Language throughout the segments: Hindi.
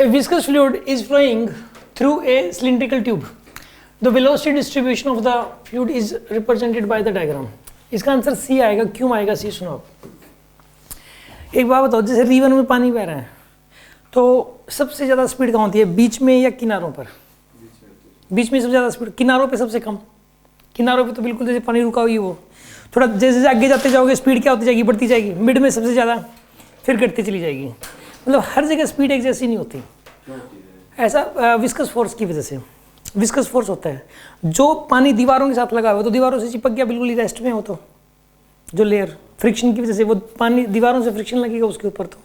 A viscous fluid is flowing through a cylindrical tube. The velocity distribution of the fluid is represented by the diagram. इसका आंसर सी आएगा. क्यों आएगा सी? सुनो आप. एक बात बताओ, जैसे रिवर में पानी बह रहा है तो सबसे ज़्यादा स्पीड कहाँ होती है, बीच में या किनारों पर? बीच में सबसे ज़्यादा स्पीड, किनारों पे सबसे कम. किनारों पे तो बिल्कुल जैसे पानी रुका हुई वो थोड़ा, जैसे जैसे आगे जाते जाओगे स्पीड क्या होती जाएगी, बढ़ती जाएगी. मिड में सबसे ज़्यादा, फिर घटती चली जाएगी. मतलब हर जगह स्पीड एक जैसी नहीं होती. ऐसा विस्कस फोर्स की वजह से. विस्कस फोर्स होता है जो पानी दीवारों के साथ लगा हुआ तो दीवारों से चिपक गया, बिल्कुल ही रेस्ट में हो तो जो लेयर फ्रिक्शन की वजह से वो पानी दीवारों से फ्रिक्शन लगेगा उसके ऊपर, तो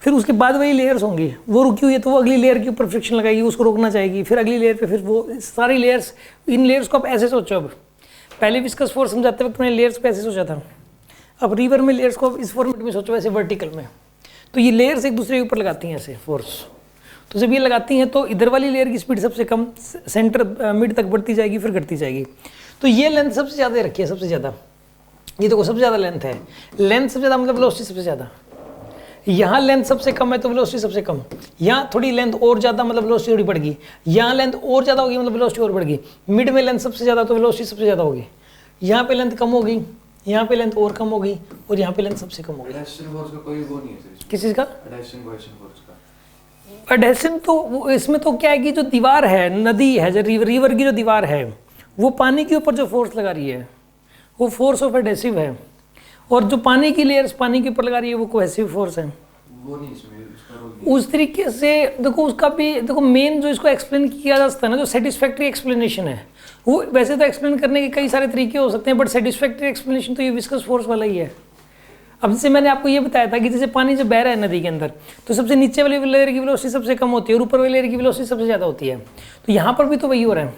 फिर उसके बाद वही लेयर्स होंगी. वो रुकी हुई है तो वो अगली लेयर के ऊपर फ्रिक्शन लगाएगी, उसको रोकना चाहेगी, फिर अगली लेयर पे, फिर वो सारी लेयर्स. इन लेयर्स को आप ऐसे सोचो. अब पहले विस्कस फोर्स समझाते वक्त मैंने लेयर्स को ऐसे सोचा था. अब रिवर में लेयर्स को इस फॉर्मेट में सोचो, ऐसे वर्टिकल में. तो ये लेयर्स एक दूसरे के ऊपर लगाती हैं ऐसे फोर्स. तो जब ये लगाती हैं तो इधर वाली लेयर की स्पीड सबसे कम, सेंटर मिड तक बढ़ती जाएगी, फिर घटती जाएगी. तो ये लेंथ सबसे ज़्यादा रखी है, सबसे ज़्यादा. ये देखो सबसे ज़्यादा लेंथ है. लेंथ सबसे ज़्यादा मतलब वेलोसिटी सबसे ज़्यादा. यहाँ लेंथ सबसे कम है तो वेलोसिटी सबसे कम. यहाँ थोड़ी लेंथ और ज़्यादा मतलब वेलोसिटी थोड़ी बढ़ गई. यहाँ लेंथ और ज़्यादा होगी मतलब वेलोसिटी और बढ़ गई. मिड में लेंथ सबसे ज़्यादा तो वेलोसिटी सबसे ज़्यादा होगी. यहाँ पे लेंथ कम होगी, यहाँ पे लेंथ और कम होगी, और यहाँ पे लेंथ सबसे कम होगी. किस चीज़ का? एडहेशन तो इसमें तो क्या है कि जो दीवार है, नदी है, जो रिवर की जो दीवार है, वो पानी के ऊपर जो फोर्स लगा रही है वो फोर्स ऑफ एडहेसिव है. और जो पानी की लेयर्स पानी के ऊपर लगा रही है वो कोहेसिव फोर्स है. वो नहीं इसमें उस तरीके से देखो. उसका भी देखो मेन जो इसको एक्सप्लेन किया जा सकता है ना, जो सेटिस्फैक्ट्री एक्सप्लेनेशन है, वो वैसे तो एक्सप्लेन करने के कई सारे तरीके हो सकते हैं, बट सेटिस्फैक्ट्री एक्सप्लेनेशन तो ये विस्कस फोर्स वाला ही है. अब जैसे मैंने आपको ये बताया था कि जैसे पानी जब बह रहा है नदी के अंदर तो सबसे नीचे वाली लेयर की वेलोसिटी सबसे कम होती है और ऊपर वाली लेयर की वेलोसिटी सबसे ज़्यादा होती है. तो यहाँ पर भी तो वही हो रहा है.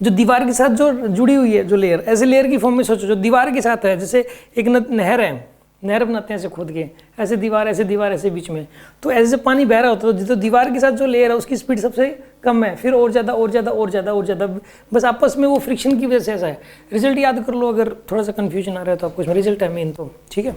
जो दीवार के साथ जो जुड़ी हुई है जो लेयर, ऐसे लेयर की फॉर्म में सोचो जो दीवार के साथ है. जैसे एक नहर है, नहर बनाते हैं ऐसे खोद के, ऐसे दीवार ऐसे बीच में. तो ऐसे पानी बह रहा होता है तो दीवार के साथ जो लेयर है उसकी स्पीड सबसे कम है, फिर और ज़्यादा और ज़्यादा और ज़्यादा और ज़्यादा. बस आपस में वो फ्रिक्शन की वजह से ऐसा है. रिजल्ट याद कर लो, अगर थोड़ा सा कन्फ्यूजन आ रहा है तो आपको इसमें रिजल्ट है मेन तो. ठीक है.